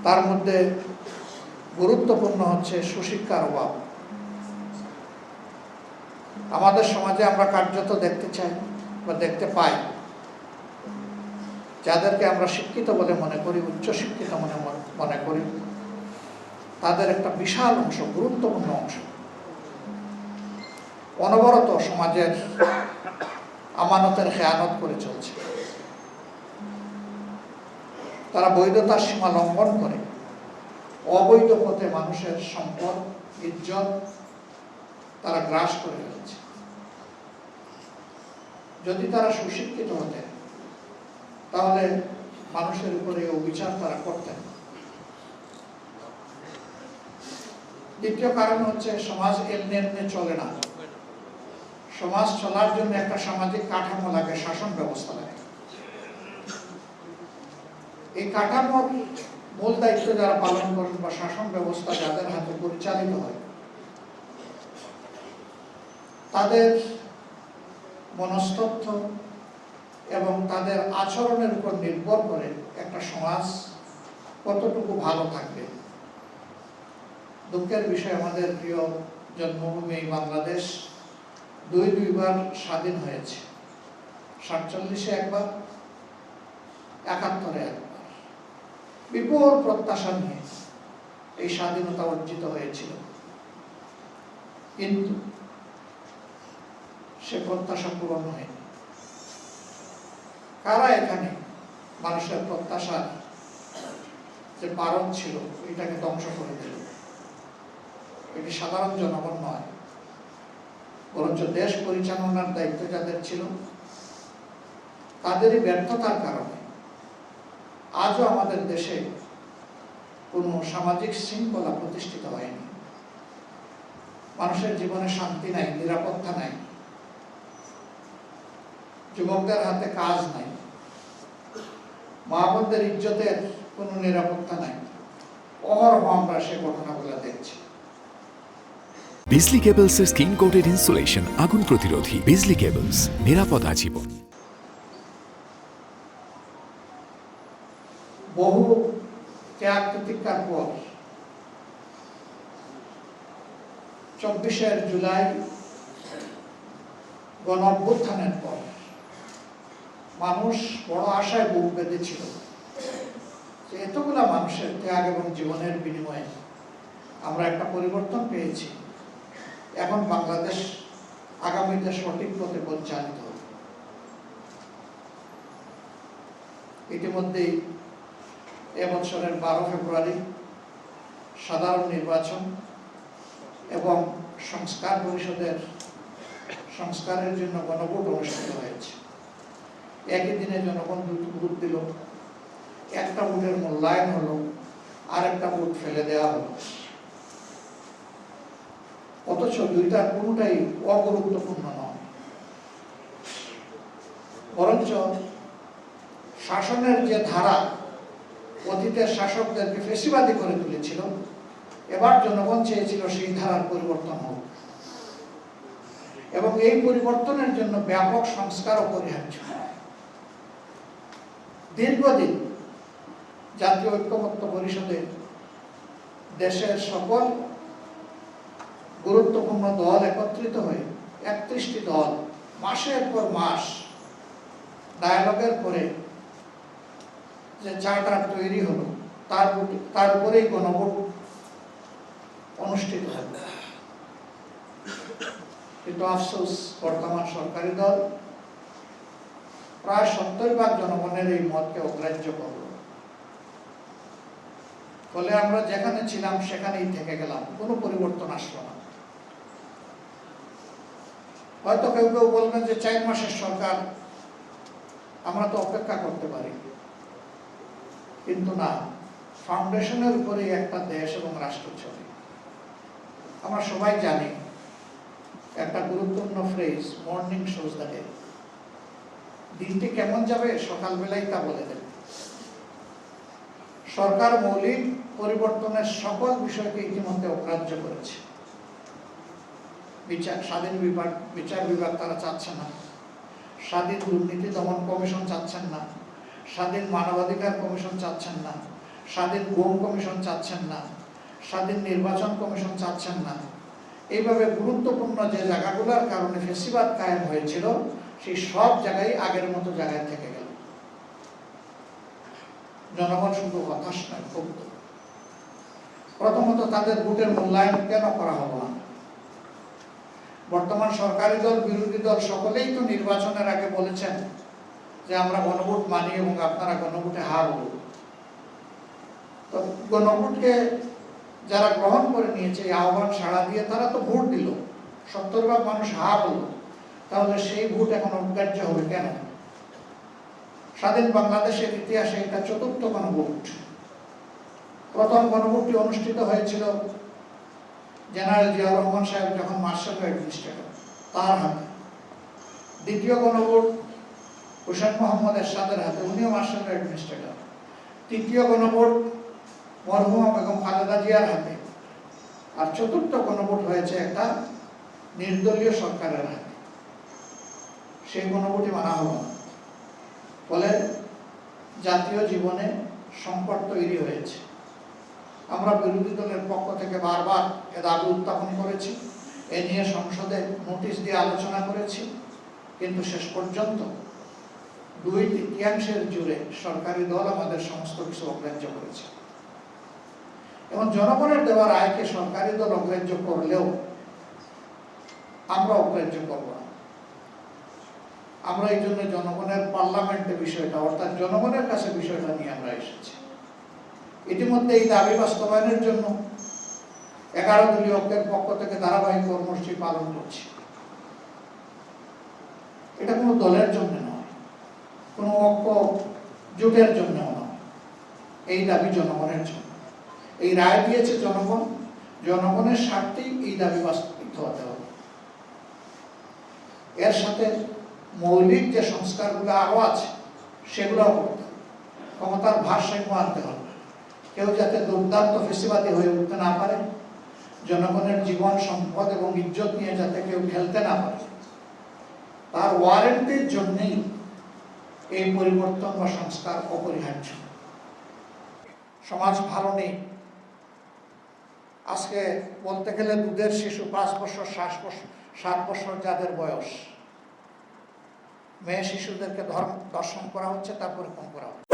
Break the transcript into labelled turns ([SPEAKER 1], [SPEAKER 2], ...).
[SPEAKER 1] তার মধ্যে গুরুত্বপূর্ণ হচ্ছে সুশিক্ষার অভাব। আমাদের সমাজে আমরা কার্যত দেখতে চাই বা দেখতে পাই, যাদেরকে আমরা শিক্ষিত বলে মনে করি, উচ্চশিক্ষিত মনে করি, তাদের একটা বিশাল অংশ, গুরুত্বপূর্ণ অংশ অনবরত সমাজের আমানতের খেয়ানত করে চলছে। তারা বৈধতার সীমা লঙ্ঘন করে অবৈধ পথে মানুষের সম্পদ, ইজ্জত তারা গ্রাস করে ফেলেছে। যদি তারা সুশিক্ষিত হতেন, তাহলে মানুষের উপরে অবিচার তারা করতেন। দ্বিতীয় কারণ হচ্ছে, সমাজ এমনি এমনি চলে না। সমাজ চলার জন্য একটা সামাজিক কাঠামো লাগে, শাসন ব্যবস্থা লাগে। এই কাঠামোর মূল দায়িত্ব যারা পালন করেন বা শাসন ব্যবস্থা যাদের হাতে পরিচালিত হয়, তাদের মনস্তত্ত্ব এবং তাদের আচরণের উপর নির্ভর করে একটা সমাজ কতটুকু ভালো থাকবে। দুঃখের বিষয়, আমাদের প্রিয় জন্মভূমি বাংলাদেশ দুইবার স্বাধীন হয়েছে। 47-এ একবার, 71-এ একবার। বিপুল প্রত্যাশা নিয়ে এই স্বাধীনতা অর্জিত হয়েছিল, কিন্তু সে প্রত্যাশা পূরণ হয়নি। কারা এখানে মানুষের প্রত্যাশার যে পারদ ছিল এটাকে ধ্বংস করে দিল? এটি সাধারণ জনগণ নয়, বরঞ্চ দেশ পরিচালনার দায়িত্ব যাদের ছিল তাদেরই ব্যর্থতার কারণে আজও আমাদের দেশে কোনো সামাজিক শৃঙ্খলা প্রতিষ্ঠিত হয়নি। মানুষের জীবনে শান্তি নাই, নিরাপত্তা নাই, যুবকদের হাতে কাজ নাই, মা বোনদের ইজ্জতের কোনো নিরাপত্তা নাই। অহরহ আমরা সে ঘটনাগুলো দেখছি।
[SPEAKER 2] বিজলি কেবলস এর স্কিন কোটেড ইনসুলেশন আগুন প্রতিরোধী। বিজলি কেবলস, নিরাপদ আজীবন।
[SPEAKER 1] বহু ত্যাগ প্রতিজ্ঞার পর 24 জুলাই গণ অভ্যুত্থানের পর মানুষ বড় আশায় বুক বেঁধেছিল যে এতগুলা মানুষের ত্যাগ এবং জীবনের বিনিময়ে আমরা একটা পরিবর্তন পেয়েছি। এখন বাংলাদেশ আগামীতে সঠিক পথে পরিচালিত হবে। ইতিমধ্যেই এবছরের 12 ফেব্রুয়ারি সাধারণ নির্বাচন এবং সংস্কার পরিষদের সংস্কারের জন্য গণভোট অনুষ্ঠিত হয়েছে। একই দিনে জনগণ দুটো ভোট দিল, একটা ভোটের মূল্যায়ন হলো, আরেকটা ভোট ফেলে দেওয়া হলো। অথচ দুইটার কোনোটাই অগুরুত্বপূর্ণ নয়, বরঞ্চ শাসনের যে ধারা অতীতের শাসকদেরকে ফেসিবাদী করে তুলেছিল, এবার জনগণ চেয়েছিল সেই ধারার পরিবর্তন হোক এবং এই পরিবর্তনের জন্য ব্যাপক সংস্কার অপরিহার্য। দীর্ঘদিন জাতীয় ঐক্যমত্য পরিষদে দেশের সকল গুরুত্বপূর্ণ দল একত্রিত হয়ে 31টি দল মাসের পর মাস ডায়ালগের পরে যে চার্টার তৈরি হলো, তার উপরেই গণভোট অনুষ্ঠিত হবে। কিন্তু আফসোস, বর্তমান সরকারি দল প্রায় 70% জনগণের এই মতকে অগ্রাহ্য করল। ফলে আমরা যেখানে ছিলাম সেখানেই থেকে গেলাম, কোনো পরিবর্তন আসলো না। হয়তো কেউ কেউ বলবেন যে 4 মাসের সরকার, আমরা তো অপেক্ষা করতে পারি, কিন্তু না, ফাউন্ডেশনের উপরেই একটা দেশ এবং রাষ্ট্র চলে। আমরা সবাই জানি একটা গুরুত্বপূর্ণ phrase, morning shows the day. দিনটি কেমন যাবে সকালবেলায় তা বলে দেবে। সরকার মৌলিক পরিবর্তনের সকল বিষয়কে ইতিমধ্যে অগ্রাহ্য করেছে। বিচার বিভাগ তারা চাচ্ছে না, স্বাধীন দুর্নীতি দমন কমিশন চাচ্ছেন না, স্বাধীন মানবাধিকার কমিশন চাচ্ছেন না, স্বাধীন গুম কমিশন চাচ্ছেন না, স্বাধীন নির্বাচন কমিশন চাচ্ছেন না। এইভাবে গুরুত্বপূর্ণ যে জায়গাগুলোর কারণে ফেসিবাদ কায়েম হয়েছিল সেই সব জায়গায় আগের মতো জায়গায় থেকে গেল। জনগণ শুধু হতাশ নয়, ক্ষুব্ধ। প্রথমত তাদের ভোটের মূল্যায়ন কেন করা হলো না? বর্তমান সরকারি দল বিরোধী দল সকলেই তো নির্বাচনের আগে বলেছেন যে আমরা গণভোট মানি এবং আপনারা গণভোটে হারব। তো গণভোটকে যারা গ্রহণ করে নিয়েছে, এই আহ্বান সাড়া দিয়ে তারা তো ভোট দিল, 70% মানুষ হা বলল, তাহলে সেই ভোট এখন অগ্রাহ্য হবে কেন? স্বাধীন বাংলাদেশের ইতিহাসে এটা ৪র্থ গণভোট। প্রথম গণভোটটি অনুষ্ঠিত হয়েছিল জেনারেল জিয়াউর রহমান সাহেব যখন মার্শাল অ্যাডমিনিস্ট্রেটর, তার হাতে। দ্বিতীয় গণভোট হুসেন মোহাম্মদ এরশাদের হাতে, উনিও মার্শাল অ্যাডমিনিস্ট্রেটর। তৃতীয় গণভোট মরহুমা বেগম খালেদা জিয়ার হাতে। আর ৪র্থ গণভোট হয়েছে একটা নির্দলীয় সরকারের হাতে। সেই গণভোটই মানা হলো না। ফলে জাতীয় জীবনে সংকট তৈরি হয়েছে। আমরা বিরোধী দলের পক্ষ থেকে বারবার এ দাবি উত্থাপন করেছি, এ নিয়ে সংসদে নোটিশ দিয়ে আলোচনা করেছি, কিন্তু শেষ পর্যন্ত 2/3 জুড়ে সরকারি দল আমাদের সমস্ত কিছু অগ্রাহ্য করেছে। এবং জনগণের দেওয়া রায়কে সরকারি দল অগ্রাহ্য করলেও আমরা অগ্রাহ্য করব না। আমরা এই জন্য জনগণের পার্লামেন্টে বিষয়টা, অর্থাৎ জনগণের কাছে বিষয়টা নিয়ে আমরা এসেছি। ইতিমধ্যে এই দাবি বাস্তবায়নের জন্য 11 দলীয় ঐক্যের পক্ষ থেকে ধারাবাহিক কর্মসূচি পালন করছি। এটা কোনো দলের জন্য নয়, কোনো ঐক্য জোটের জন্য নয়, এই দাবি জনগণের জন্য। এই রায় দিয়েছে জনগণ, জনগণের স্বার্থেই এই দাবি বাস্তবিত হতে হবে। এর সাথে মৌলিক যে সংস্কারগুলো আরো আছে সেগুলোও করতে হবে। ক্ষমতার ভারসাম্য আনতে হবে। কেউ যাতে দুর্দান্ত ফেসিবাদী হয়ে উঠতে না পারে, জনগণের জীবন সম্পদ এবং ইজ্জত নিয়ে যাতে কেউ খেলতে না পারে, তার ওয়ারেন্টির জন্যই এই পরিবর্তন বা সংস্কার অপরিহার্য। সমাজ ভালো নেই। আজকে বলতে গেলে দুধের শিশু 5 বছর 7 বছর যাদের বয়স, মেয়ে শিশুদেরকে ধর্ষণ করা হচ্ছে, তারপরে কম করা হচ্ছে।